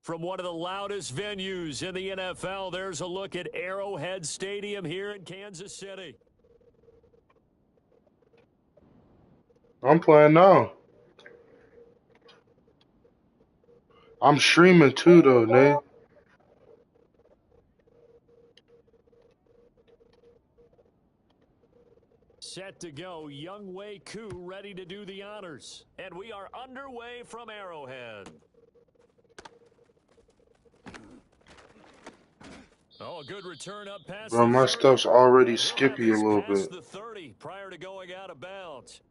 From one of the loudest venues in the NFL, there's a look at Arrowhead Stadium here in Kansas City. I'm playing now. I'm streaming too, though, Nate. Set to go, Younghoe Koo ready to do the honors. And we are underway from Arrowhead. Oh, a good return up past Bro, the my 30. stuff's already And he'll have skippy a this little past bit. the 30 prior to going out of bounds.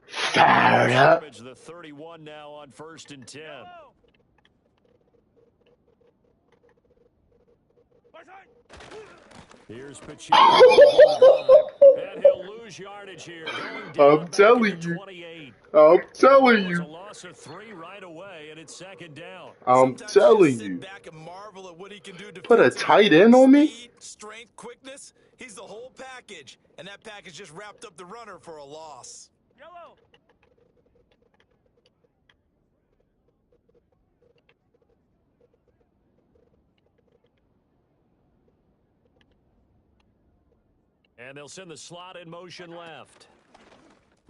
Fired up. The 31 now on 1st and 10. Here's Pacheco. And he'll lose yardage here. Going down I'm telling you. 28. I'm telling you. A loss of 3 right away, and it's 2nd down. I'm telling you. Back and marvel at what he can do Put a tight end on me? Speed, strength, quickness. He's the whole package. And that package just wrapped up the runner for a loss. Yellow. And they'll send the slot in motion left.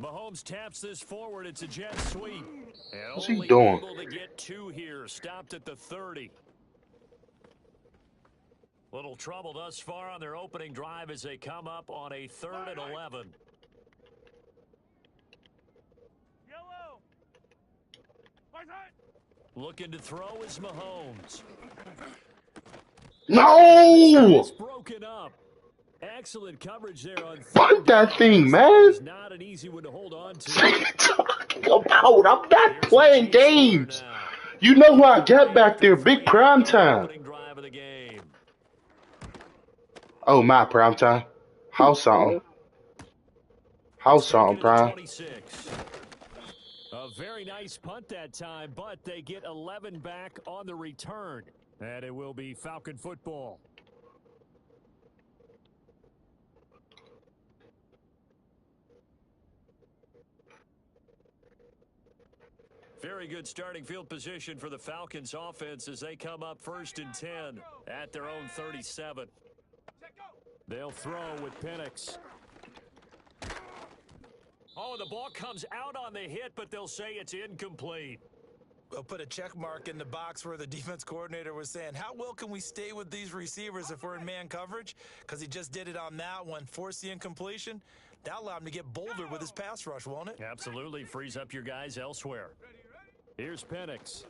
Mahomes taps this forward. It's a jet sweep. And What's he only doing? able to get 2 here. Stopped at the 30. Little trouble thus far on their opening drive as they come up on a 3rd and 11. Yellow. Looking to throw is Mahomes. No! It's broken up. Excellent coverage there on Punt that thing, man. Not an easy one to hold on to. What are you talking about? I'm not playing games. You know who I got back there? Big prime time. Oh, my prime time. House something. House something, prime. A very nice punt that time, but they get 11 back on the return. And it will be Falcon football. Very good starting field position for the Falcons offense as they come up 1st and 10 at their own 37. They'll throw with Penix. Oh, the ball comes out on the hit, but they'll say it's incomplete. We'll put a check mark in the box where the defense coordinator was saying, how well can we stay with these receivers if we're in man coverage? Because he just did it on that one, forced the incompletion. That'll allow him to get bolder with his pass rush, won't it? Absolutely. Frees up your guys elsewhere. Here's Penix.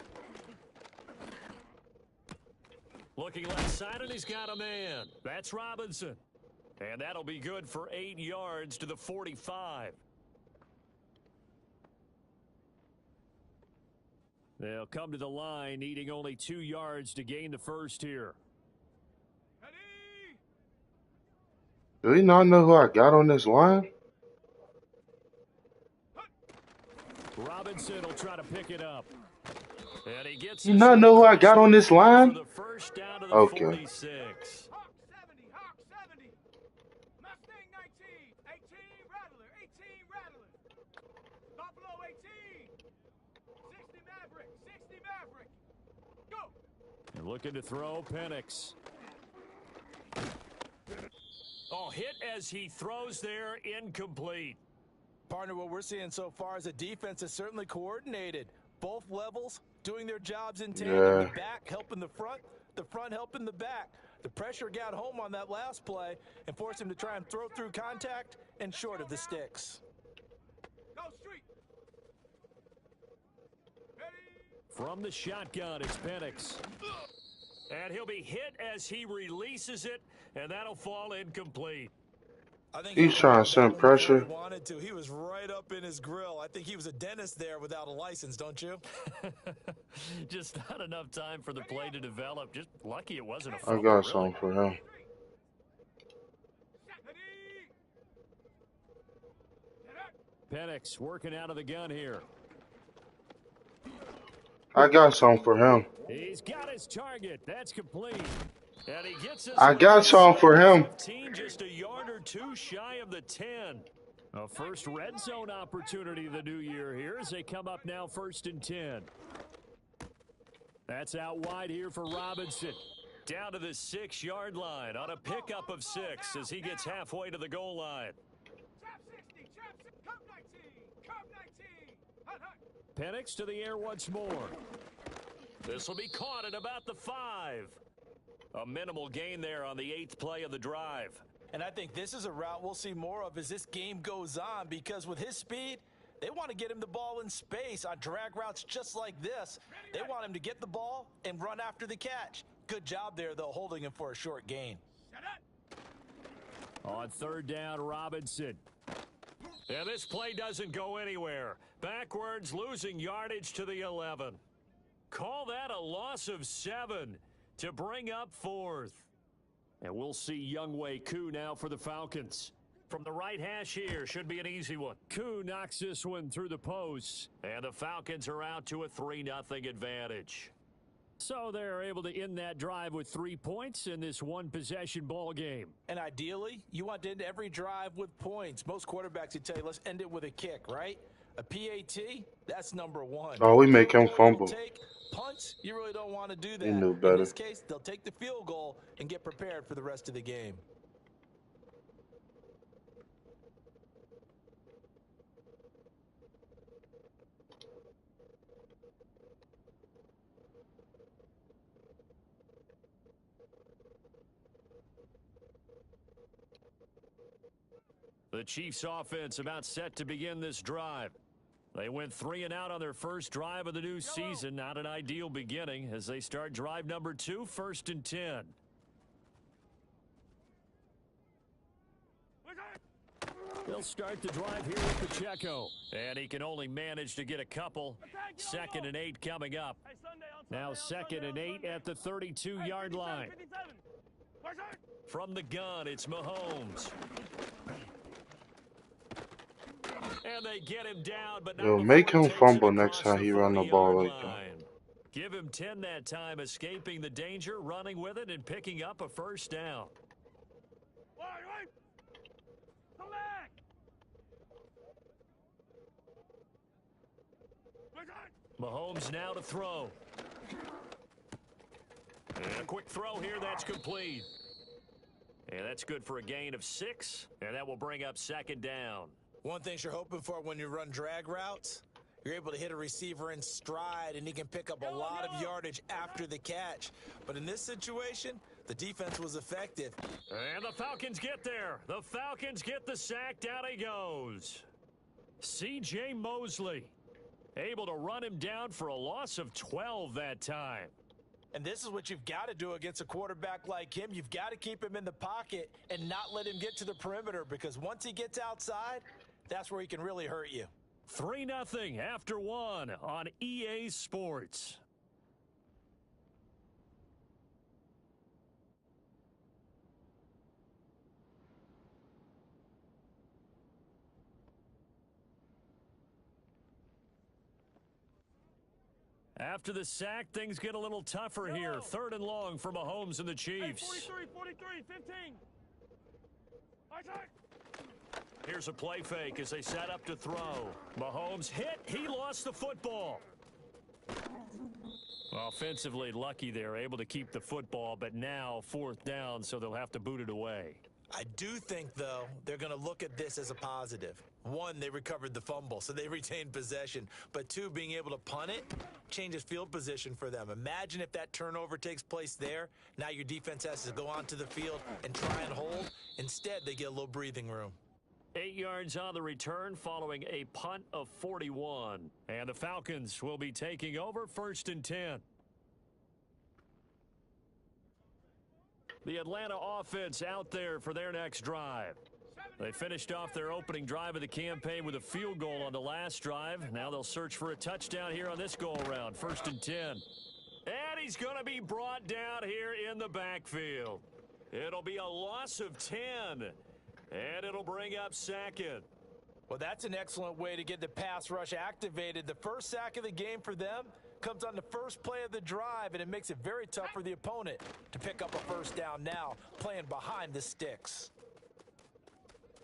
Looking left side, and he's got a man. That's Robinson. And that'll be good for 8 yards to the 45. They'll come to the line, needing only 2 yards to gain the first here. Do you not know who I got on this line? Robinson will try to pick it up. And he gets You not know who I got on this for line? the first down to the Okay. 46. Hawk 70, Hawk 70. Mustang 19, 18 Rattler, 18 Rattler. Buffalo 18. 60 Maverick, 60 Maverick. Go. And looking to throw, Penix. Oh, hit as he throws there, incomplete. Partner, what we're seeing so far is a defense that's certainly coordinated. Both levels doing their jobs in tandem. Yeah. The back helping the front helping the back. The pressure got home on that last play and forced him to try and throw through contact and short of the sticks. Go street. From the shotgun, it's Penix. And he'll be hit as he releases it, and that'll fall incomplete. I think He's trying to send pressure. He wanted to. He was right up in his grill. I think he was a dentist there without a license, don't you? Just not enough time for the play to develop. Just lucky it wasn't a I fumble, got really. something for him. Penix working out of the gun here. I got something for him. He's got his target. That's complete. And he gets his I got something for him. 15, just a yard or two shy of the 10. A first red zone opportunity of the new year here as they come up now 1st and 10. That's out wide here for Robinson. Down to the 6-yard line on a pickup of 6 as he gets halfway to the goal line. Chap 60, chap 60. Cup 19, Cup 19. Hut, hut. Penix to the air once more. This will be caught at about the 5. A minimal gain there on the 8th play of the drive. And I think this is a route we'll see more of as this game goes on, because with his speed, they want to get him the ball in space on drag routes just like this. They want him to get the ball and run after the catch. Good job there, though, holding him for a short gain. Shut up. On 3rd down, Robinson. And this play doesn't go anywhere. Backwards, losing yardage to the 11. Call that a loss of 7 to bring up 4th. And we'll see Younghoe Koo now for the Falcons. From the right hash here, should be an easy one. Koo knocks this one through the posts. And the Falcons are out to a 3-0 advantage. So they're able to end that drive with 3 points in this one-possession ball game. And ideally, you want to end every drive with points. Most quarterbacks would tell you, let's end it with a kick, right? A PAT, that's number 1. Oh, we make him fumble. Punts, you really don't want to do that. He knew better. In this case, they'll take the field goal and get prepared for the rest of the game. The Chiefs offense about set to begin this drive. They went 3 and out on their first drive of the new season. Not an ideal beginning as they start drive number 2, 1st and 10. They'll start the drive here with Pacheco. And he can only manage to get a couple. 2nd and 8 coming up. Now 2nd and 8 at the 32-yard line. From the gun, it's Mahomes. And they get him down, but Yo, make him fumble next time he run the ball like that. Give him 10 that time, escaping the danger, running with it, and picking up a 1st down. Come back. Mahomes now to throw. And a quick throw here, that's complete. And that's good for a gain of 6, and that will bring up 2nd down. One thing you're hoping for when you run drag routes, you're able to hit a receiver in stride, and he can pick up a lot of yardage after the catch. But in this situation, the defense was effective. And the Falcons get there. The Falcons get the sack. Down he goes. C.J. Mosley able to run him down for a loss of 12 that time. And this is what you've got to do against a quarterback like him. You've got to keep him in the pocket and not let him get to the perimeter, because once he gets outside, that's where he can really hurt you. 3-0 after 1 on EA Sports. After the sack, things get a little tougher here. 3rd and long for Mahomes and the Chiefs. 43, 15. Attack. Here's a play fake as they set up to throw. Mahomes hit. He lost the football. Offensively lucky they're able to keep the football, but now 4th down, so they'll have to boot it away. I do think, though, they're going to look at this as a positive. 1, they recovered the fumble, so they retained possession. But 2, being able to punt it changes field position for them. Imagine if that turnover takes place there. Now your defense has to go onto the field and try and hold. Instead, they get a little breathing room. 8 yards on the return following a punt of 41. And the Falcons will be taking over 1st and 10. The Atlanta offense out there for their next drive. They finished off their opening drive of the campaign with a field goal on the last drive. Now they'll search for a touchdown here on this go-around. 1st and 10. And he's going to be brought down here in the backfield. It'll be a loss of 10. And it'll bring up 2nd. Well, that's an excellent way to get the pass rush activated. The first sack of the game for them comes on the first play of the drive, and it makes it very tough for the opponent to pick up a 1st down now, playing behind the sticks.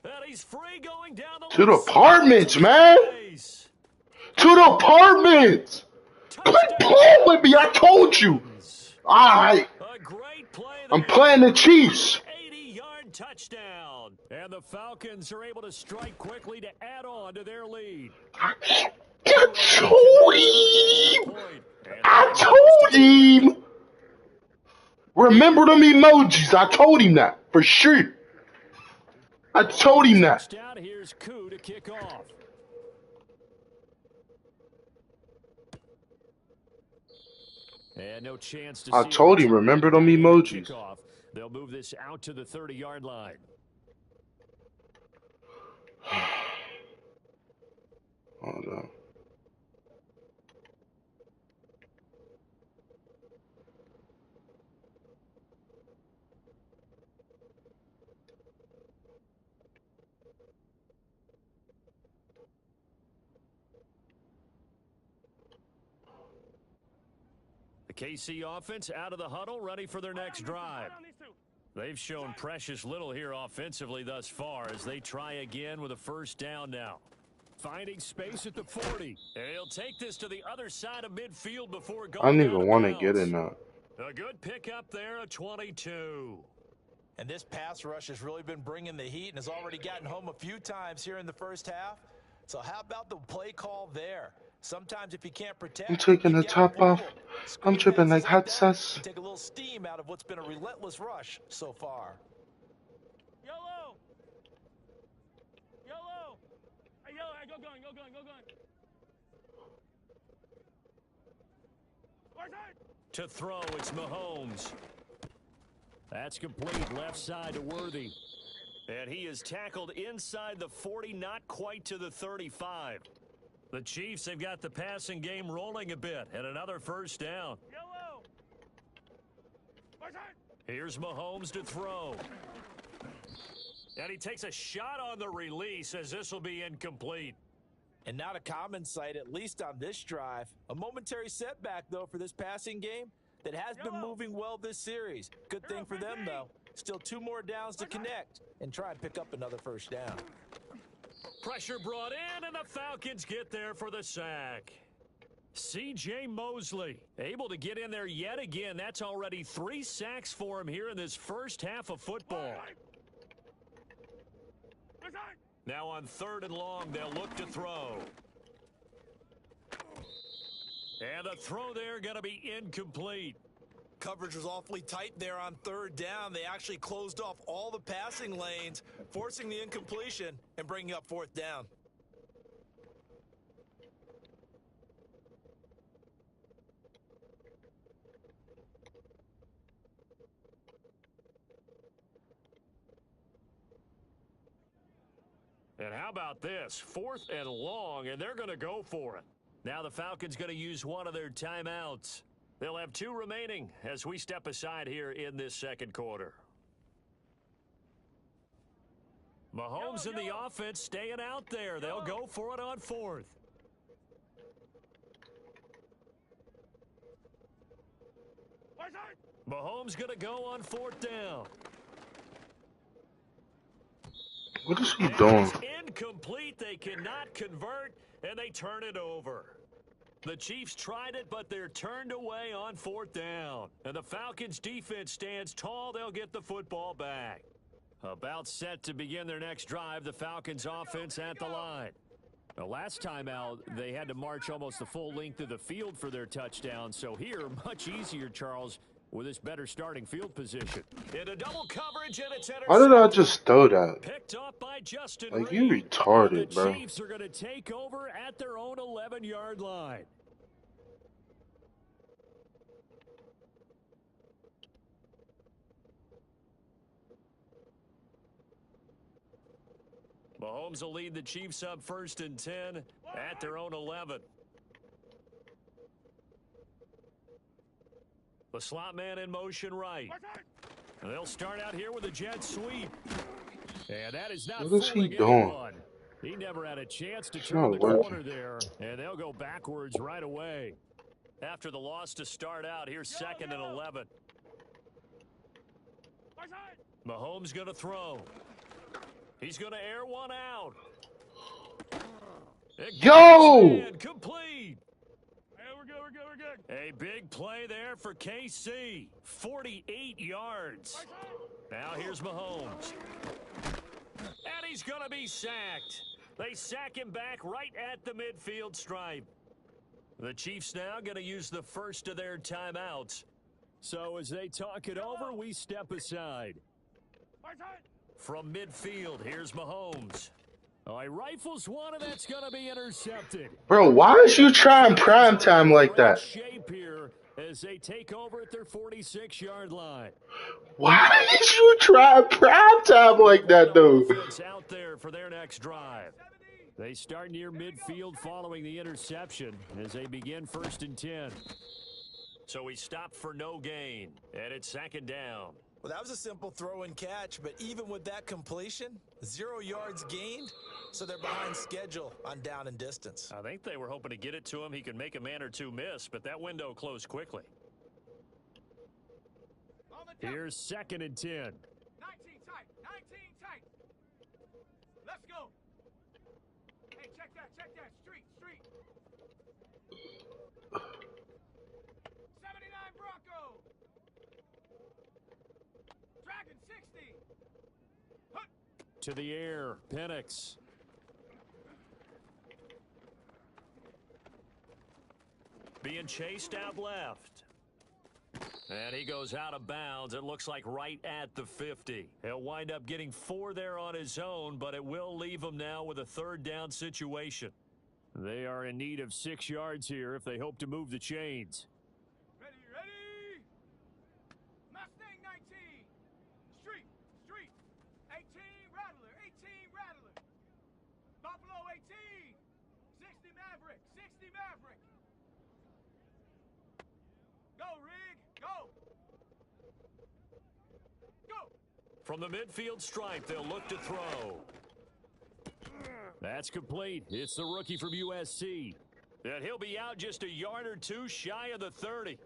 And he's free going down the To the apartments, man. To the apartments. Quit playing with me. I told you. All right. A great play. I'm playing the Chiefs. 80-yard touchdown. And the Falcons are able to strike quickly to add on to their lead. I told him. I told him. Remember them emojis. I told him that for sure. I told him that. Here's Koo to kick off. And no chance to I told him, remember them emojis. They'll move this out to the 30-yard line. Oh, no. The KC offense out of the huddle, ready for their next drive. They've shown precious little here offensively thus far as they try again with a 1st down now. Finding space at the 40. And he'll take this to the other side of midfield before going. I don't even want to get in that. A good pickup there, a 22. And this pass rush has really been bringing the heat and has already gotten home a few times here in the first half. So how about the play call there? Sometimes if you can't protect, I'm taking the top off. I'm tripping like hot sauce. Take a little steam out of what's been a relentless rush so far. Yellow. Hey, yellow. Hey, go gun. To throw, it's Mahomes. That's complete, left side to Worthy. And he is tackled inside the 40, not quite to the 35. The Chiefs have got the passing game rolling a bit, and another 1st down. Yellow. Here's Mahomes to throw. And he takes a shot on the release as this will be incomplete. And not a common sight, at least on this drive. A momentary setback, though, for this passing game that has been moving well this series. Good thing for them, though. Still 2 more downs to connect and try and pick up another 1st down. Pressure brought in, and the Falcons get there for the sack. C.J. Mosley able to get in there yet again. That's already 3 sacks for him here in this first half of football. Now on 3rd and long, they'll look to throw. And the throw there going to be incomplete. Coverage was awfully tight there on 3rd down. They actually closed off all the passing lanes, forcing the incompletion and bringing up 4th down. And how about this? 4th and long, and they're going to go for it. Now the Falcons going to use one of their timeouts. They'll have 2 remaining as we step aside here in this 2nd quarter. Mahomes and the offense staying out there. They'll go for it on 4th. Mahomes going to go on 4th down. What is he And doing? it's incomplete. They cannot convert, and they turn it over. The Chiefs tried it, but they're turned away on 4th down. And the Falcons' defense stands tall. They'll get the football back. About set to begin their next drive, the Falcons' offense at the line. The last time out, they had to march almost the full length of the field for their touchdown. So here, much easier, Charles, with this better starting field position. Into double coverage, and it's Why did I intercepted. just throw that? Picked up by Justin Like, Reed. you And retarded, the bro. Chiefs are going to take over at their own 11-yard line. Mahomes will lead the Chiefs up 1st and 10 at their own 11. The slot man in motion right. And they'll start out here with a jet sweep. And that is not What is he fooling doing? anyone. He never had a chance to It's turn not the working. corner there. And they'll go backwards right away. After the loss to start out, here's 2nd and 11. Mahomes going to throw. He's going to air one out. Yo! Complete. We're good. A big play there for KC. 48 yards. Now here's Mahomes. And he's going to be sacked. They sack him back right at the midfield stripe. The Chiefs now going to use the first of their timeouts. So as they talk it over, we step aside. From midfield, here's Mahomes. Oh, he rifles one, and that's going to be intercepted. Bro, why is you trying prime time like that? Shape here as they take over at their 46-yard line. Why is you trying prime time like that, though? Offense out there for their next drive. They start near midfield following the interception as they begin 1st and 10. So he stopped for no gain, and it's 2nd down. Well, that was a simple throw and catch, but even with that completion, 0 yards gained, so they're behind schedule on down and distance. I think they were hoping to get it to him. He could make a man or two miss, but that window closed quickly. Here's 2nd and 10. 19 tight. 19 tight. Let's go. Hey, check that. Street. 79 Bronco. Dragon 60. To the air, Penix. Being chased out left. And he goes out of bounds. It looks like right at the 50. He'll wind up getting 4 there on his own, but it will leave him now with a 3rd down situation. They are in need of 6 yards here if they hope to move the chains. Ready. Mustang 19. Street. 18 Rattler. Buffalo 18. 60 Maverick. Go, Rig. Go. From the midfield stripe, they'll look to throw. That's complete. It's the rookie from USC. And he'll be out just a yard or two shy of the 30.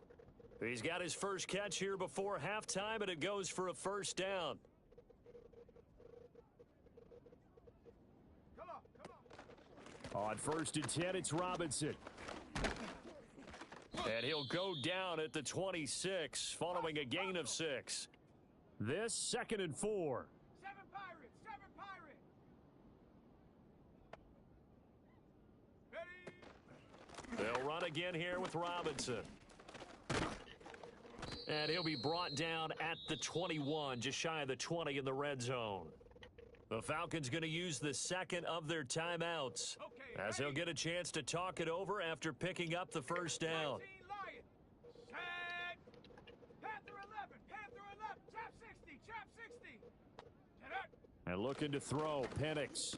He's got his first catch here before halftime, and it goes for a 1st down. Come on. On 1st and 10, it's Robinson. And he'll go down at the 26, following a gain of 6. This 2nd and 4. 7 Pirates. Ready. They'll run again here with Robinson. And he'll be brought down at the 21, just shy of the 20 in the red zone. The Falcons going to use the 2nd of their timeouts, as they'll get a chance to talk it over after picking up the 1st down. Lion. Set. Panther 11. Trap 60. And looking to throw, Penix.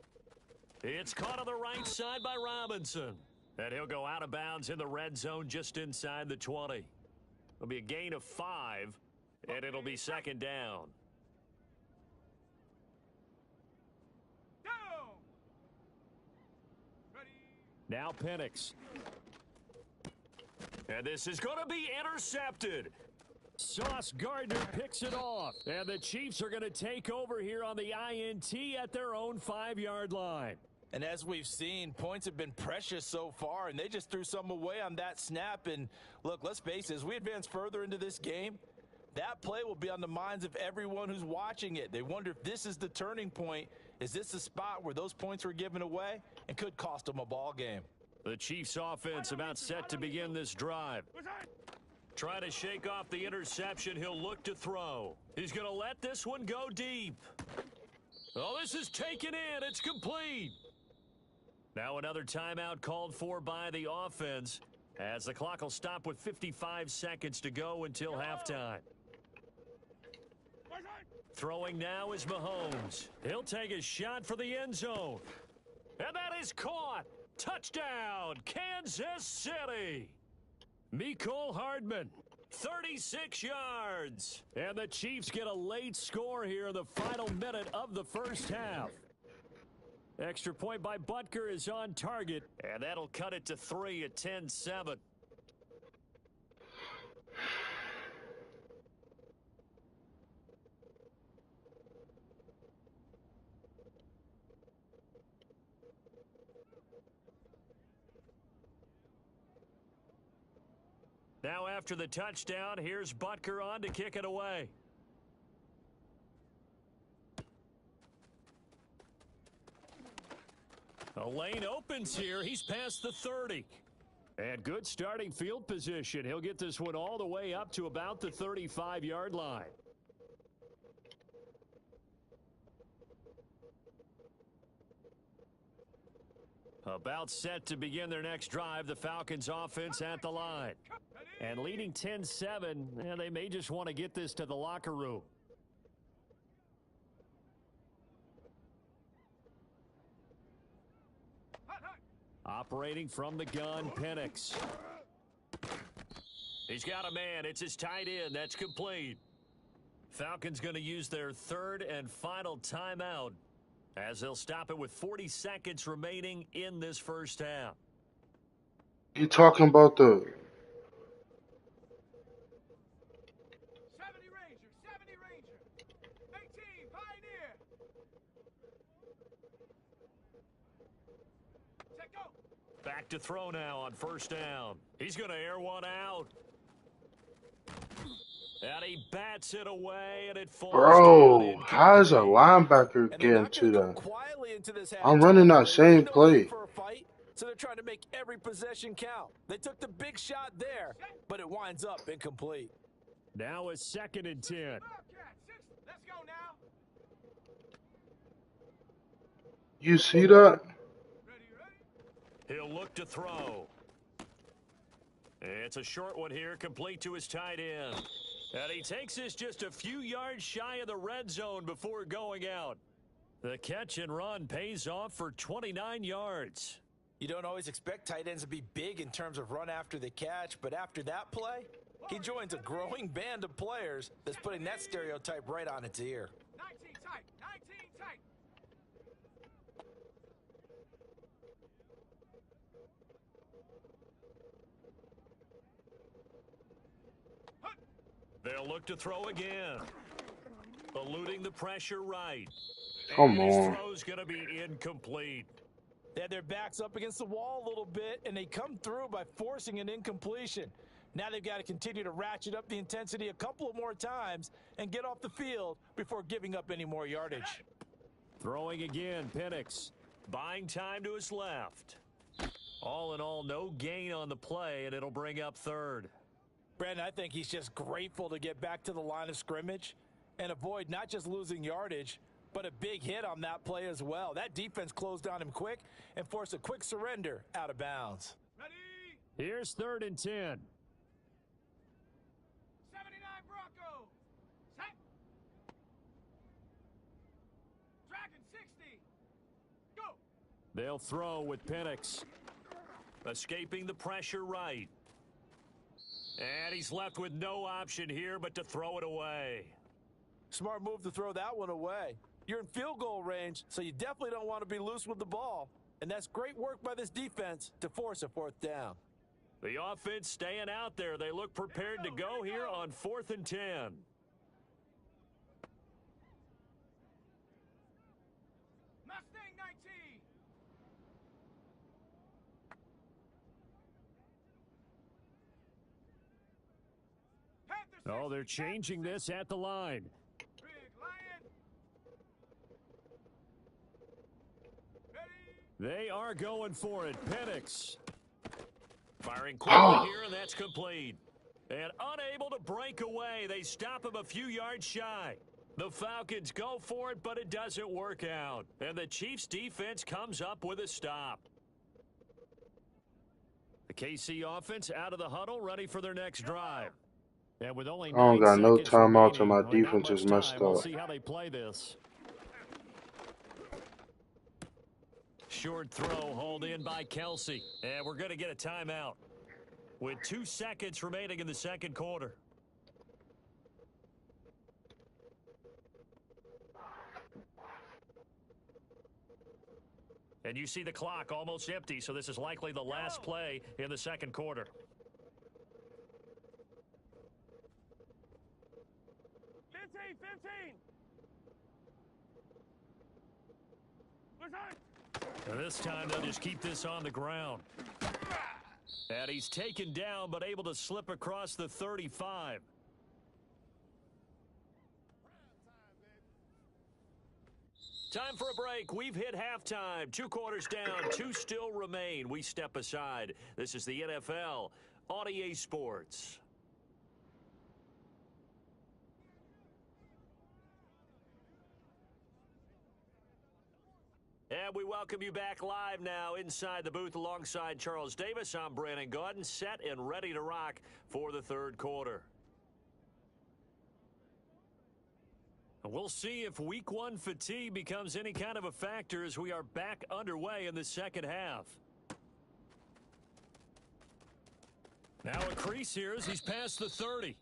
It's caught on the right side by Robinson. And he'll go out of bounds in the red zone just inside the 20. It'll be a gain of 5, and it'll be 2nd down. Down. Ready. Now Penix. And this is going to be intercepted. Sauce Gardner picks it off. And the Chiefs are going to take over here on the INT at their own 5-yard line. And as we've seen, points have been precious so far, and they just threw some away on that snap. And look, let's face it, as we advance further into this game, that play will be on the minds of everyone who's watching it. They wonder if this is the turning point. Is this the spot where those points were given away and could cost them a ball game? The Chiefs offense about set to begin this drive. Trying to shake off the interception, he'll look to throw. He's going to let this one go deep. Oh, this is taken in. It's complete. Now another timeout called for by the offense as the clock will stop with 55 seconds to go until halftime. Throwing now is Mahomes. He'll take a shot for the end zone. And that is caught. Touchdown, Kansas City. Mecole Hardman, 36 yards. And the Chiefs get a late score here in the final minute of the first half. Extra point by Butker is on target, and that'll cut it to 3 at 10-7. Now after the touchdown, here's Butker on to kick it away. A lane opens here. He's past the 30. And good starting field position. He'll get this one all the way up to about the 35-yard line. About set to begin their next drive, the Falcons offense at the line. And leading 10-7, and they may just want to get this to the locker room. Operating from the gun, Penix. He's got a man. It's his tight end. That's complete. Falcons going to use their third and final timeout as they'll stop it with 40 seconds remaining in this first half. You talking about the 70 Ranger, 18 Pioneer. Set go. Back to throw now on first down. He's going to air one out. And he bats it away, and it falls. bro? How is a linebacker getting to that? I'm running that same play. So they're trying to make every possession count. They took the big shot there, but it winds up incomplete. Now a 2nd and 10. Wildcat, 6. Let's go now. You see that? Ready. He'll look to throw. It's a short one here, complete to his tight end. And he takes this just a few yards shy of the red zone before going out. The catch and run pays off for 29 yards. You don't always expect tight ends to be big in terms of run after the catch, but after that play, he joins a growing band of players that's putting that stereotype right on its ear. 19 tight. 19 tight. They'll look to throw again. Eluding the pressure right. Come And his on. throw's going to be incomplete. They had their backs up against the wall a little bit, and they come through by forcing an incompletion. Now they've got to continue to ratchet up the intensity a couple of more times and get off the field before giving up any more yardage. Throwing again, Penix. Buying time to his left. All in all, no gain on the play, and it'll bring up 3rd. Brandon, I think he's just grateful to get back to the line of scrimmage and avoid not just losing yardage, but a big hit on that play as well. That defense closed on him quick and forced a quick surrender out of bounds. Ready. Here's 3rd and 10. 79 Bronco. Set. Dragon 60. Go. They'll throw with Penix. Escaping the pressure right. And he's left with no option here but to throw it away. Smart move to throw that one away. You're in field goal range, so you definitely don't want to be loose with the ball. And that's great work by this defense to force a 4th down. The offense staying out there. They look prepared to go here on 4th and 10. Mustang 19. Panther Oh, they're 60, changing Panther this at the line. 60. Big Lion. Ready. They are going for it. Penix firing quickly here, and that's complete. And unable to break away. They stop him a few yards shy. The Falcons go for it, but it doesn't work out. And the Chiefs defense comes up with a stop. The KC offense out of the huddle, ready for their next drive. And with only I don't 9 got no seconds timeouts and my remaining, not defense is much messed time. We'll up. see how they play this. Short throw hauled in by Kelsey. And we're going to get a timeout with 2 seconds remaining in the second quarter. And you see the clock almost empty, so this is likely the last play in the second quarter. And this time they'll just keep this on the ground. And he's taken down, but able to slip across the 35. Time for a break. We've hit halftime. 2 quarters down, 2 still remain. We step aside. This is the NFL on EA Sports. And we welcome you back live now inside the booth alongside Charles Davis. I'm Brandon Gaudin, set and ready to rock for the third quarter. We'll see if week 1 fatigue becomes any kind of a factor as we are back underway in the second half. Now a crease here as he's past the 30.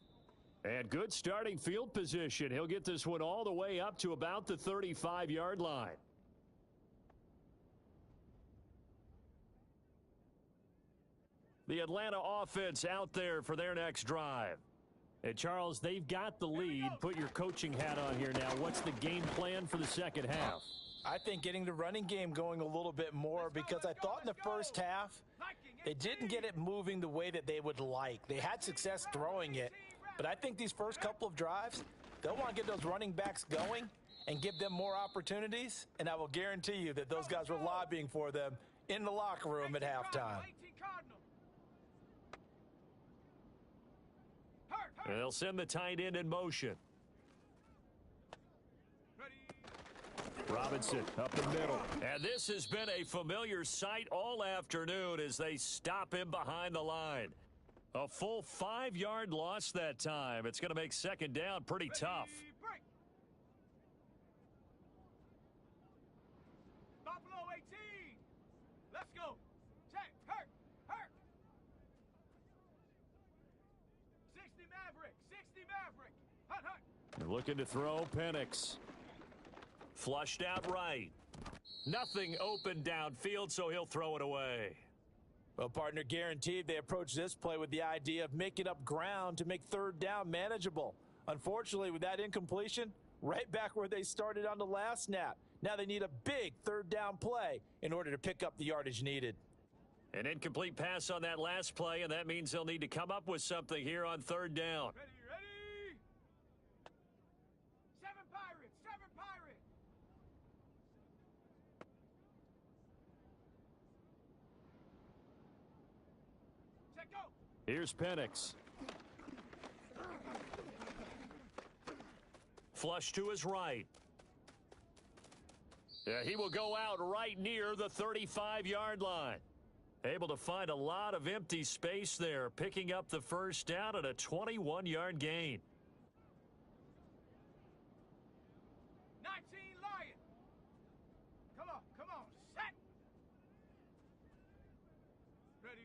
And good starting field position. He'll get this one all the way up to about the 35-yard line. The Atlanta offense out there for their next drive. And Charles, they've got the lead. Put your coaching hat on here now. What's the game plan for the second half? I think getting the running game going a little bit more because I thought in the first half they didn't get it moving the way that they would like. They had success throwing it, but I think these first couple of drives, they'll want to get those running backs going and give them more opportunities, and I will guarantee you that those guys were lobbying for them in the locker room at halftime. And they'll send the tight end in motion. Robinson up the middle. And this has been a familiar sight all afternoon as they stop him behind the line. A full 5-yard loss that time. It's going to make second down pretty tough. Buffalo 18. Let's go. Check. Hurt. 60 Maverick. 60 Maverick. Hut. They're looking to throw. Penix. Flushed out right. Nothing open downfield, so he'll throw it away. Well, partner, guaranteed they approach this play with the idea of making up ground to make third down manageable. Unfortunately, with that incompletion, right back where they started on the last snap. Now they need a big third down play in order to pick up the yardage needed. An incomplete pass on that last play, and that means they'll need to come up with something here on third down. Ready. 7 Pirates. Check go. Here's Penix. Flush to his right. Yeah, he will go out right near the 35-yard line. Able to find a lot of empty space there, picking up the first down and a 21-yard gain. 19 Lion. Come on. Set. Ready.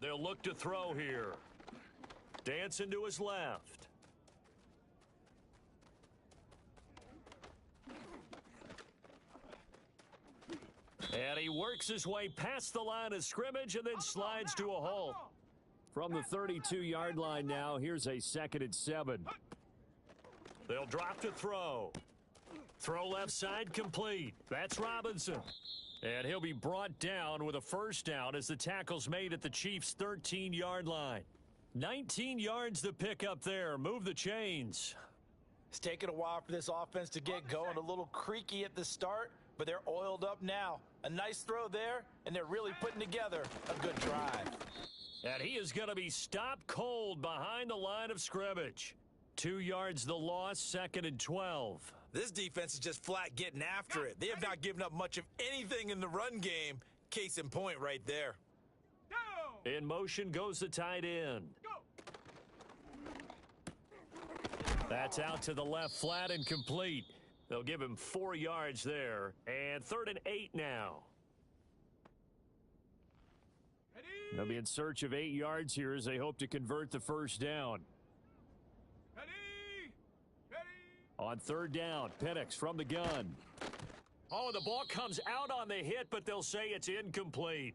They'll look to throw here. Dancing to his left. And he works his way past the line of scrimmage and then slides to a halt. From the 32-yard line now, here's a 2nd and 7. They'll drop to throw. Throw left side complete. That's Robinson. And he'll be brought down with a first down as the tackle's made at the Chiefs' 13-yard line. 19 yards to pick up there. Move the chains. It's taken a while for this offense to get going. A little creaky at the start, but they're oiled up now. A nice throw there, and they're really putting together a good drive. And he is going to be stopped cold behind the line of scrimmage. 2 yards the loss, 2nd and 12. This defense is just flat getting after it. They have not given up much of anything in the run game. Case in point right there. Go! In motion goes the tight end. That's out to the left, flat and complete. They'll give him 4 yards there. And 3rd and 8 now. Ready? They'll be in search of 8 yards here as they hope to convert the first down. Ready? Ready? On 3rd down, Penix from the gun. Oh, the ball comes out on the hit, but they'll say it's incomplete.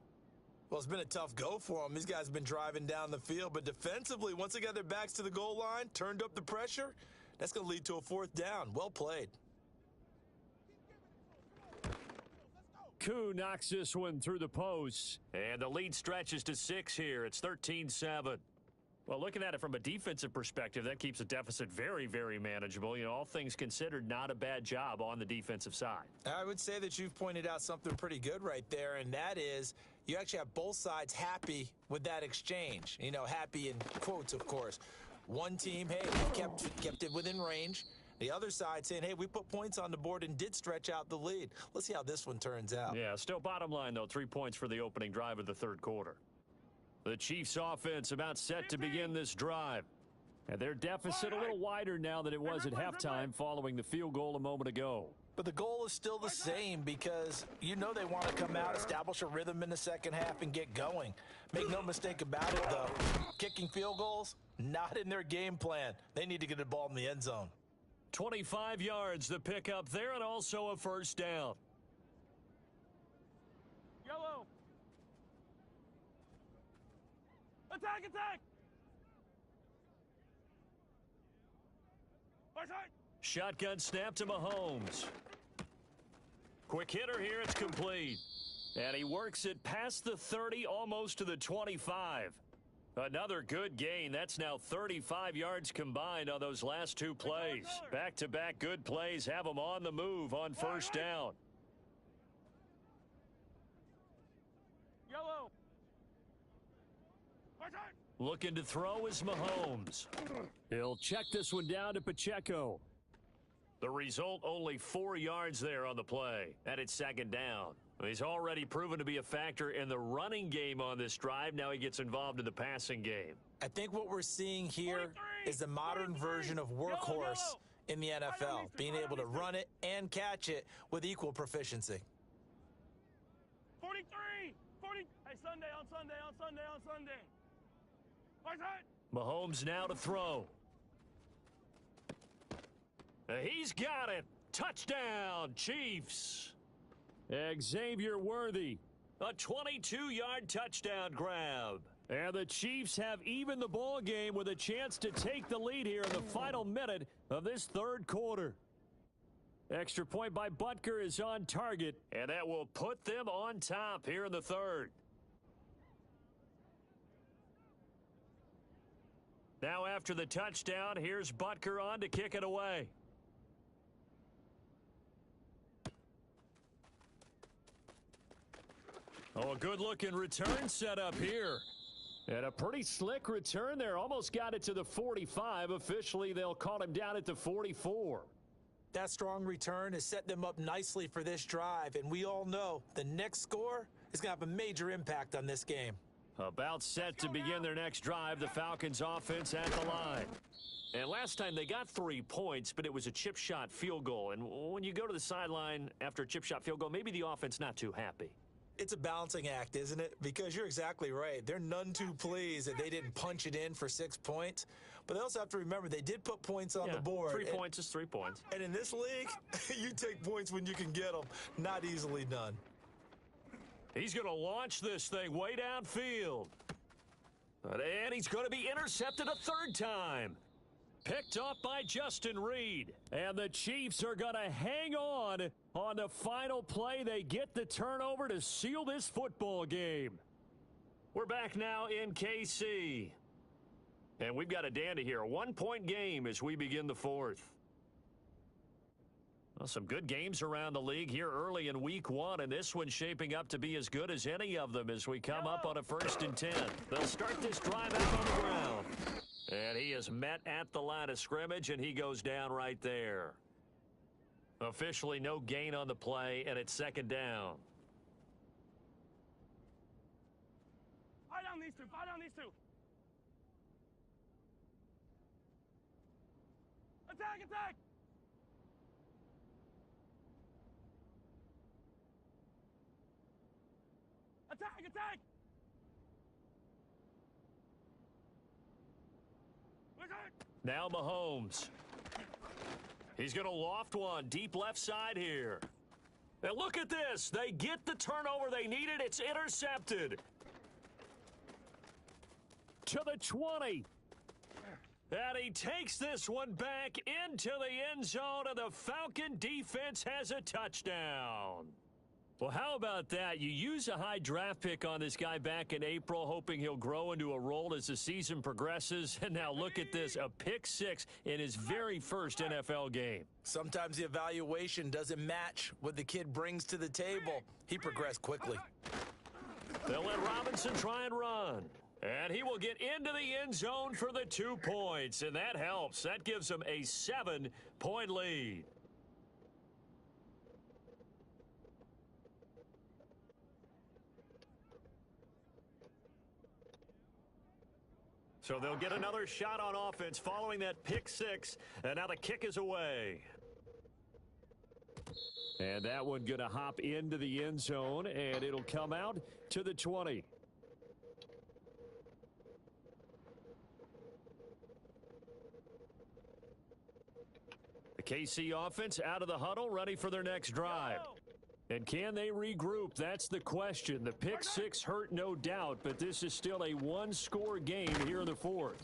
Well, it's been a tough go for them. These guys have been driving down the field, but defensively, once they got their backs to the goal line, turned up the pressure, that's going to lead to a 4th down. Well played. Koo knocks this one through the post, and the lead stretches to 6 here. It's 13-7. Well, looking at it from a defensive perspective, that keeps the deficit very, very manageable. You know, all things considered, not a bad job on the defensive side. I would say that you've pointed out something pretty good right there, and that is you actually have both sides happy with that exchange. You know, happy in quotes, of course. One team, hey, we kept it within range. The other side saying, hey, we put points on the board and did stretch out the lead. Let's see how this one turns out. Yeah, still bottom line, though, 3 points for the opening drive of the 3rd quarter. The Chiefs offense about set to begin this drive. And their deficit a little wider now than it was at halftime following the field goal a moment ago. But the goal is still the same because you know they want to come out, establish a rhythm in the second half, and get going. Make no mistake about it, though. Kicking field goals, not in their game plan. They need to get the ball in the end zone. 25 yards to pick up there and also a first down. Yellow. Attack, attack! Right side. Shotgun snap to Mahomes. Quick hitter here, it's complete. And he works it past the 30, almost to the 25. Another good gain. That's now 35 yards combined on those last 2 plays. Back-to-back good plays have them on the move on first down. Yellow. Right side. Looking to throw is Mahomes. He'll check this one down to Pacheco. The result, only 4 yards there on the play. And it's 2nd down. He's already proven to be a factor in the running game on this drive. Now he gets involved in the passing game. I think what we're seeing here is the modern version of workhorse in the NFL, being able to run it and catch it with equal proficiency. 43! 40! Hey, Sunday, on Sunday, on Sunday, on Sunday. Right side. Mahomes now to throw. He's got it. Touchdown, Chiefs. Xavier Worthy, a 22-yard touchdown grab. And the Chiefs have evened the ball game with a chance to take the lead here in the final minute of this 3rd quarter. Extra point by Butker is on target, and that will put them on top here in the 3rd. Now after the touchdown, here's Butker on to kick it away. Oh, a good-looking return set up here. And a pretty slick return there. Almost got it to the 45. Officially, they'll call him down at the 44. That strong return has set them up nicely for this drive, and we all know the next score is going to have a major impact on this game. About set to begin their next drive, the Falcons offense at the line. And last time they got 3 points, but it was a chip shot field goal. And when you go to the sideline after a chip shot field goal, maybe the offense not too happy. It's a balancing act, isn't it? Because you're exactly right. They're none too pleased that they didn't punch it in for 6 points. But they also have to remember they did put points on the board. 3 points is 3 points. And in this league, you take points when you can get them. Not easily done. He's going to launch this thing way downfield. And he's going to be intercepted a third time. Picked off by Justin Reed. And the Chiefs are going to hang on the final play. They get the turnover to seal this football game. We're back now in KC. And we've got a dandy here. A 1-point game as we begin the fourth. Well, some good games around the league here early in week one, and this one's shaping up to be as good as any of them as we come up on a 1st and 10. They'll start this drive out on the ground. And he is met at the line of scrimmage, and he goes down right there. Officially no gain on the play, and it's 2nd down. Fight on these two. Fight on these two. Attack, attack. Attack, attack. Now Mahomes. He's going to loft one deep left side here. And look at this. They get the turnover they needed. It's intercepted. To the 20. And he takes this one back into the end zone, and the Falcon defense has a touchdown. Well, how about that? You use a high draft pick on this guy back in April, hoping he'll grow into a role as the season progresses. And now look at this, a pick 6 in his very first NFL game. Sometimes the evaluation doesn't match what the kid brings to the table. He progressed quickly. They'll let Robinson try and run. And he will get into the end zone for the 2 points. And that helps. That gives him a 7-point lead. So they'll get another shot on offense following that pick 6. And now the kick is away. And that one going to hop into the end zone, and it'll come out to the 20. The KC offense out of the huddle, ready for their next drive. And can they regroup? That's the question. The pick 6 hurt, no doubt, but this is still a 1-score game here in the fourth.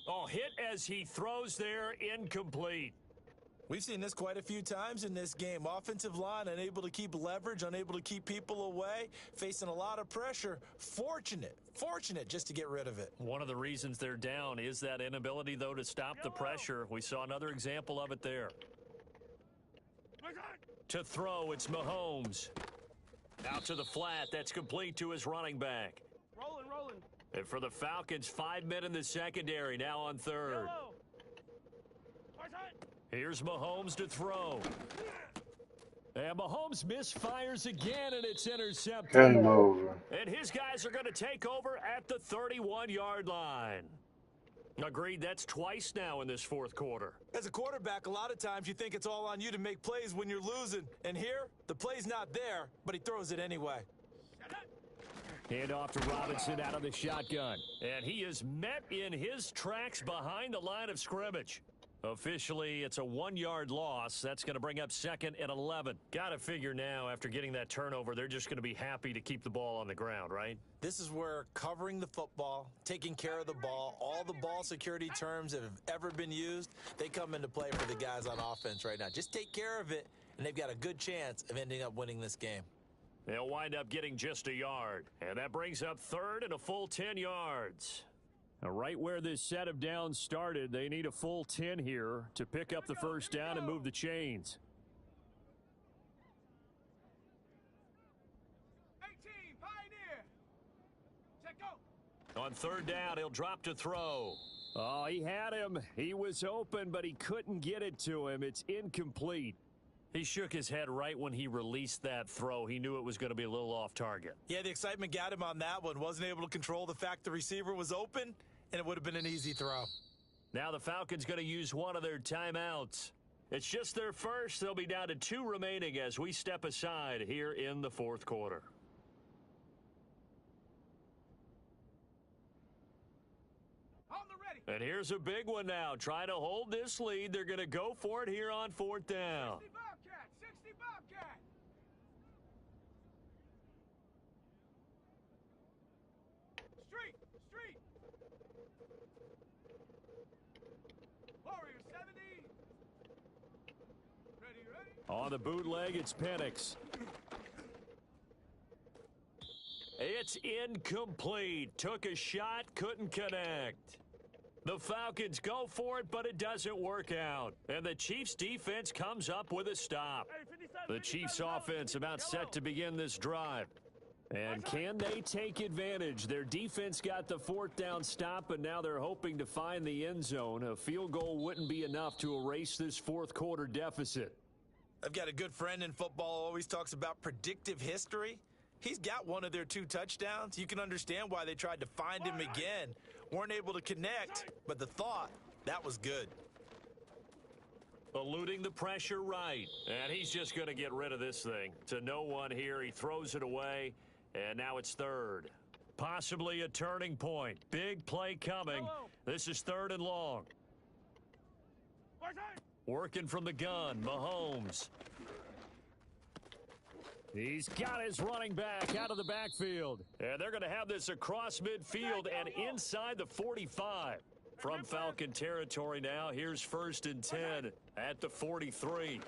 Oh, hit as he throws there, incomplete. We've seen this quite a few times in this game. Offensive line unable to keep leverage, unable to keep people away, facing a lot of pressure. Fortunate just to get rid of it. One of the reasons they're down is that inability, though, to stop the pressure. We saw another example of it there. To throw, it's Mahomes. Out to the flat. That's complete to his running back. Rolling. And for the Falcons, 5 men in the secondary, now on 3rd. Here's Mahomes to throw. And Mahomes misfires again, and it's intercepted. Game over. And his guys are going to take over at the 31-yard line. Agreed, that's twice now in this fourth quarter. As a quarterback, a lot of times you think it's all on you to make plays when you're losing. And here, the play's not there, but he throws it anyway. Hand off to Robinson out of the shotgun. And he is met in his tracks behind the line of scrimmage. Officially, it's a 1-yard loss. That's going to bring up 2nd and 11. Got to figure now, after getting that turnover, they're just going to be happy to keep the ball on the ground, right? This is where covering the football, taking care of the ball, all the ball security terms that have ever been used, they come into play for the guys on offense right now. Just take care of it, and they've got a good chance of ending up winning this game. They'll wind up getting just a yard. And that brings up 3rd and a full 10 yards. Now, right where this set of downs started, they need a full 10 here to pick up the first down and move the chains. 18, Pioneer. Check go. On 3rd down, he'll drop to throw. Oh, he had him. He was open, but he couldn't get it to him. It's incomplete. He shook his head right when he released that throw. He knew it was going to be a little off target. Yeah, the excitement got him on that one. Wasn't able to control the fact the receiver was open, and it would have been an easy throw. Now the Falcons going to use one of their timeouts. It's just their first. They'll be down to 2 remaining as we step aside here in the fourth quarter. On the ready. And here's a big one now. Trying to hold this lead. They're going to go for it here on 4th down. 60 Bobcat. 60 Bobcat. Street. Warrior 70. Ready, ready. On the bootleg, it's Penix. It's incomplete. Took a shot, couldn't connect. The Falcons go for it, but it doesn't work out. And the Chiefs' defense comes up with a stop. The Chiefs' offense about set to begin this drive. And can they take advantage? Their defense got the fourth down stop, and now they're hoping to find the end zone. A field goal wouldn't be enough to erase this fourth quarter deficit. I've got a good friend in football who always talks about predictive history. He's got one of their 2 touchdowns. You can understand why they tried to find him again. Weren't able to connect, but the thought, that was good. Eluding the pressure right. And he's just going to get rid of this thing. To no one here. He throws it away. And now it's third. Possibly a turning point. Big play coming. This is 3rd and long. Working from the gun. Mahomes. He's got his running back out of the backfield. And they're going to have this across midfield and inside the 45. From Falcon territory now, here's 1st and 10 at the 43.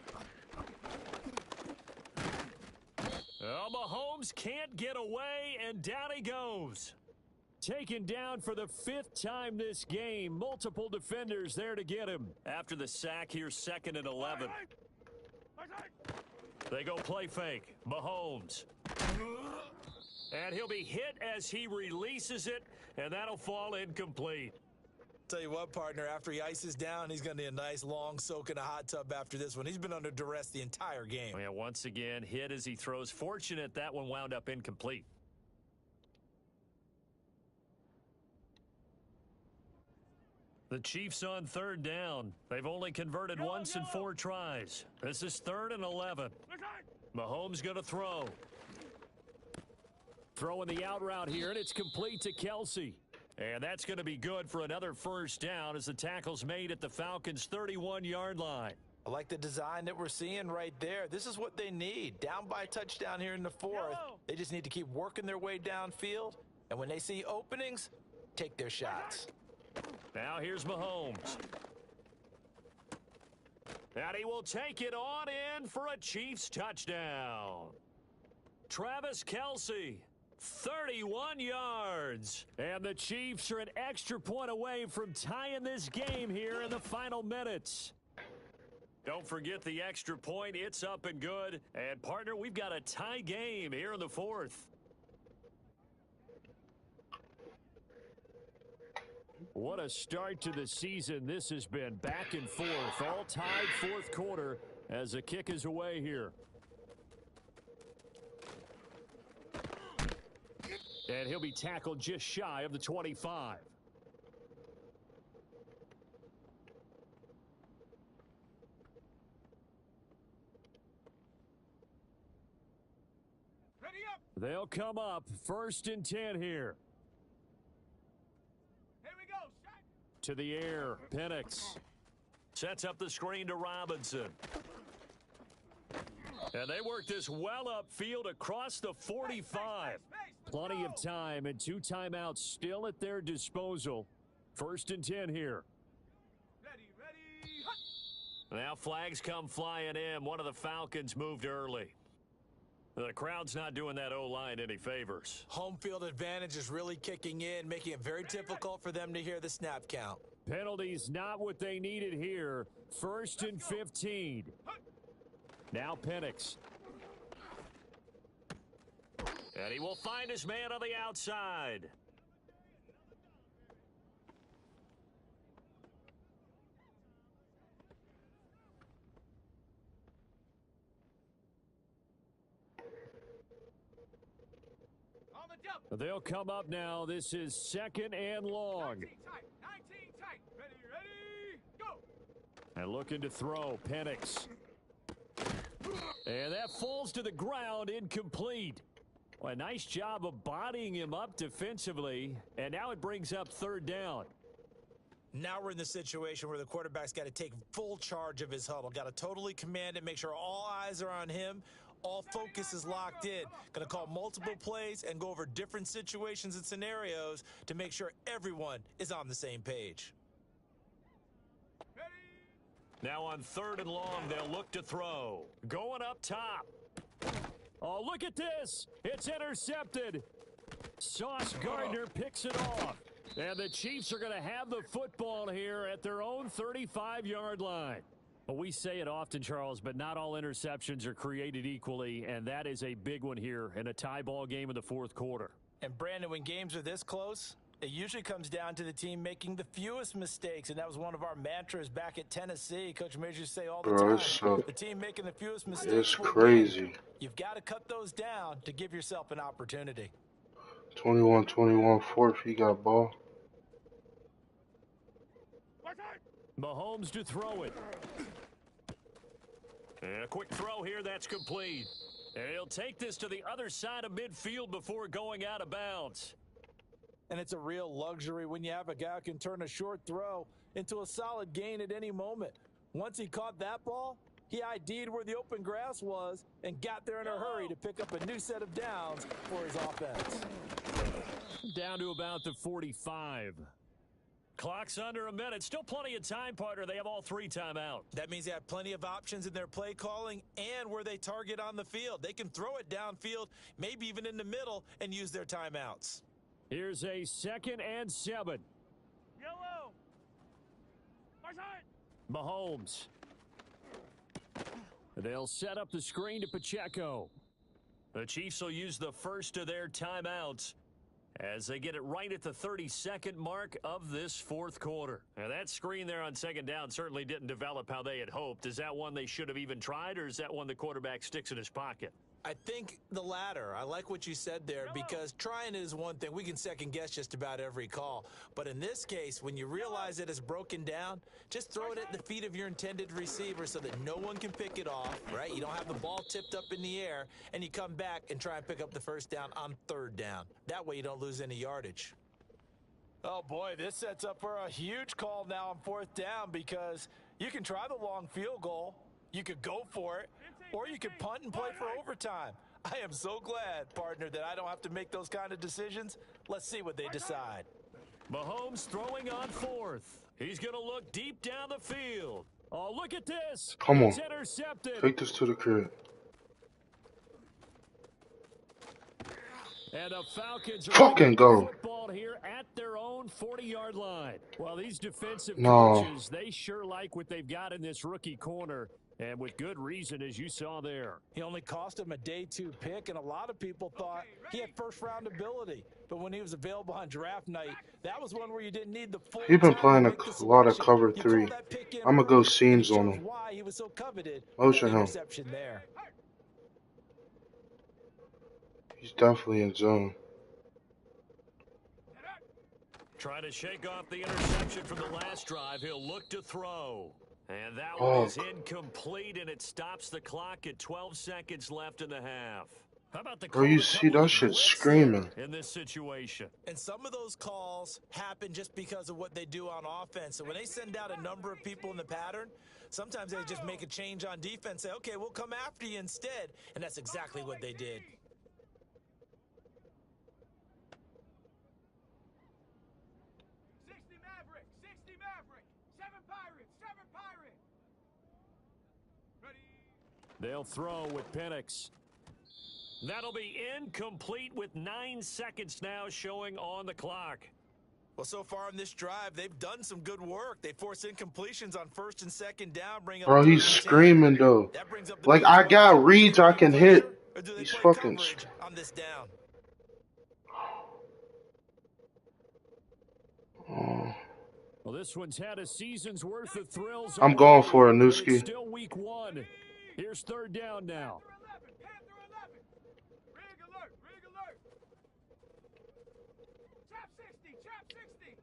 Oh, Mahomes can't get away, and down he goes. Taken down for the 5th time this game. Multiple defenders there to get him. After the sack, here's 2nd and 11. They go play fake. Mahomes. And he'll be hit as he releases it, and that'll fall incomplete. Tell you what, partner, after he ices down, he's going to need a nice long soak in a hot tub after this one. He's been under duress the entire game. Yeah, once again, hit as he throws. Fortunate that one wound up incomplete. The Chiefs on 3rd down. They've only converted once in 4 tries. This is 3rd and 11. Mahomes going to throw. Throwing the out route here, and it's complete to Kelsey. And that's going to be good for another 1st down as the tackle's made at the Falcons' 31-yard line. I like the design that we're seeing right there. This is what they need. Down by a touchdown here in the 4th. They just need to keep working their way downfield. And when they see openings, take their shots. Now here's Mahomes. And he will take it on in for a Chiefs touchdown. Travis Kelce, 31 yards. And the Chiefs are an extra point away from tying this game here in the final minutes. Don't forget the extra point. It's up and good. And, partner, we've got a tie game here in the 4th. What a start to the season this has been. Back and forth, all tied 4th quarter as the kick is away here. And he'll be tackled just shy of the 25. Ready up. They'll come up 1st and 10 here. Here we go. Shot. To the air, Penix sets up the screen to Robinson. And they work this well upfield across the 45. Plenty of time and 2 timeouts still at their disposal. 1st and 10 here. Ready, ready. Hut. Now flags come flying in. One of the Falcons moved early. The crowd's not doing that O-line any favors. Home field advantage is really kicking in, making it very difficult for them to hear the snap count. Penalties not what they needed here. 1st and 15. Now Penix. And he will find his man on the outside. On the double. They'll come up now. This is 2nd and long. 19 tight. 19 tight. Ready, ready. Go. And looking to throw, Penix. And that falls to the ground, incomplete. Well, a nice job of bodying him up defensively. And now it brings up 3rd down. Now we're in the situation where the quarterback's got to take full charge of his huddle. Got to totally command it, make sure all eyes are on him. All focus is locked in. Going to call multiple plays and go over different situations and scenarios to make sure everyone is on the same page. Ready, Now on 3rd and long, they'll look to throw. Going up top. Oh, look at this. It's intercepted. Sauce Gardner picks it off. And the Chiefs are going to have the football here at their own 35-yard line. Well, we say it often, Charles, but not all interceptions are created equally, and that is a big one here in a tie ball game in the 4th quarter. And, Brandon, when games are this close, it usually comes down to the team making the fewest mistakes, and that was one of our mantras back at Tennessee. Coach Majors used to say all the time, the team making the fewest mistakes. It's crazy. You've got to cut those down to give yourself an opportunity. 21-21, 4th. He got ball. Mahomes to throw it. And a quick throw here, that's complete. And he'll take this to the other side of midfield before going out of bounds. And it's a real luxury when you have a guy who can turn a short throw into a solid gain at any moment. Once he caught that ball, he ID'd where the open grass was and got there in a hurry to pick up a new set of downs for his offense. Down to about the 45. Clock's under a minute. Still plenty of time, partner. They have all 3 timeouts. That means they have plenty of options in their play calling and where they target on the field. They can throw it downfield, maybe even in the middle, and use their timeouts. Here's a 2nd and 7. Yellow. Mahomes. They'll set up the screen to Pacheco. The Chiefs will use the first of their timeouts as they get it right at the 32nd mark of this 4th quarter. Now, that screen there on 2nd down certainly didn't develop how they had hoped. Is that one they should have even tried, or is that one the quarterback sticks in his pocket? I think the latter. I like what you said there because trying it is one thing. We can second guess just about every call. But in this case, when you realize that it's broken down, just throw it at the feet of your intended receiver so that no one can pick it off, right? You don't have the ball tipped up in the air, and you come back and try and pick up the 1st down on 3rd down. That way you don't lose any yardage. Oh, boy, this sets up for a huge call now on 4th down because you can try the long field goal. You could go for it, or you could punt and play for overtime. I am so glad, partner, that I don't have to make those kind of decisions. Let's see what they decide. Mahomes throwing on 4th. He's going to look deep down the field. Oh, look at this. Come on. It's intercepted. Take this to the crib. And the Falcons are fucking go. Football here at their own 40-yard line. Well, these defensive No. coaches, they sure like what they've got in this rookie corner. And with good reason, as you saw there. He only cost him a day 2 pick, and a lot of people thought he had first-round ability. But when he was available on draft night, that was one where you didn't need the full. He's been playing a lot of cover 3. I'm going to go seams on him. Why he was so coveted. Motion him. Interception there. He's definitely in zone. Trying to shake off the interception from the last drive. He'll look to throw. And that one is incomplete, and it stops the clock at 12 seconds left in the half. How about the Bro, you see that shit screaming. In this situation. And some of those calls happen just because of what they do on offense. So when they send out a number of people in the pattern, sometimes they just make a change on defense, say, okay, we'll come after you instead. And that's exactly what they did. They'll throw with Penix. That'll be incomplete with 9 seconds now showing on the clock. Well, so far in this drive, they've done some good work. They force incompletions on 1st and 2nd down. Bro, he's screaming, though. Like, I got reads I can hit. He's fucking... on this down. Oh. Well, this one's had a season's worth of thrills. I'm going for a Newski. Still week 1. Here's 3rd down now. Panther 11. Rig alert. Rig alert. Trap 60. Trap 60.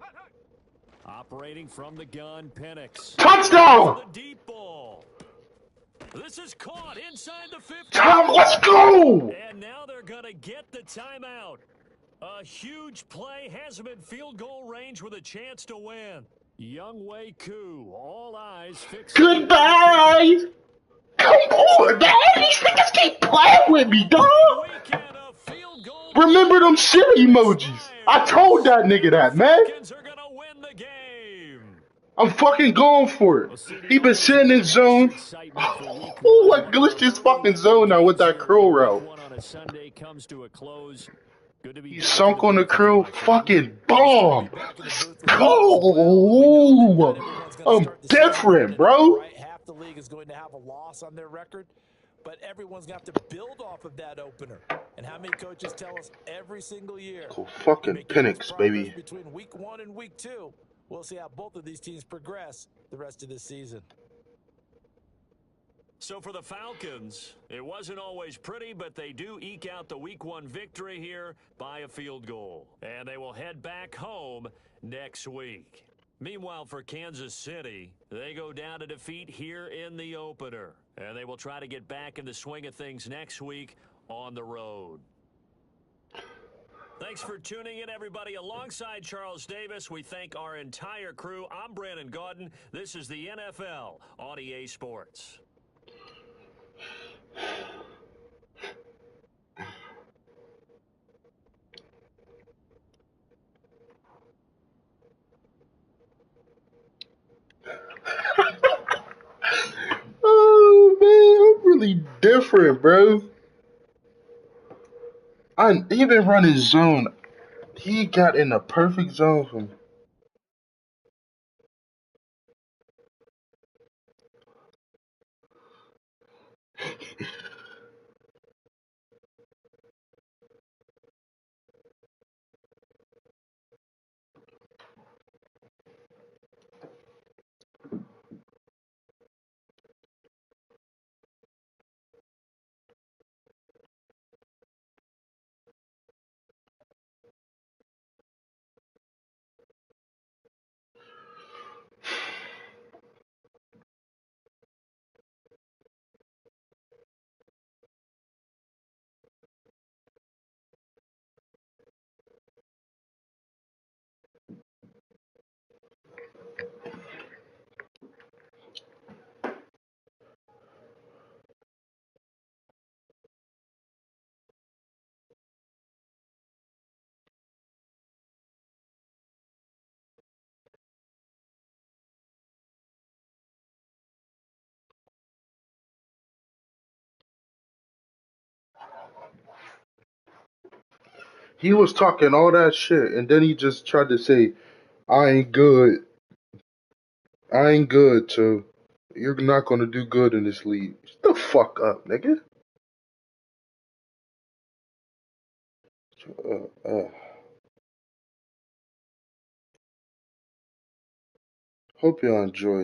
Hut, hut. Operating from the gun, Penix. Touchdown! The deep ball. This is caught inside the 50. Tom, let's go! And now they're going to get the timeout. A huge play has them in field goal range with a chance to win. Younghoe Koo, all eyes fixed. Goodbye! Come on, man! These niggas keep playing with me, dog! Remember them silly emojis? I told that nigga that, man! Are gonna win the game. I'm fucking going for it. Well, see, the He been owners sitting have in the most zone. excitement for week Oh, one. I One of our glitched his early fucking weekend zone now with games that here when curl week route. one on a Sunday comes to a close. Good to be He back in the sunk on the booth as crew. well, Sean. Fucking And it's good to be bomb. back in the booth with you as well. And we know that not Oh, everyone's going to I'm start the season different, 1-0, bro. right? Half the league is going to have a loss on their record, but everyone's going to have to build off of that opener. And how many coaches tell us every single year, Cool you fucking make your most Penix, progress baby. between week 1 and week 2. We'll see how both of these teams progress the rest of this season. So for the Falcons, it wasn't always pretty, but they do eke out the week one victory here by a field goal. And they will head back home next week. Meanwhile, for Kansas City, they go down to defeat here in the opener. And they will try to get back in the swing of things next week on the road. Thanks for tuning in, everybody. Alongside Charles Davis, we thank our entire crew. I'm Brandon Gaudin. This is the NFL on EA Sports. Oh man, I'm really different, bro. He been running zone. He got in the perfect zone for me. He was talking all that shit, and then he just tried to say, "I ain't good. I ain't good, so you're not gonna do good in this league." Shut the fuck up, nigga. Hope y'all enjoy.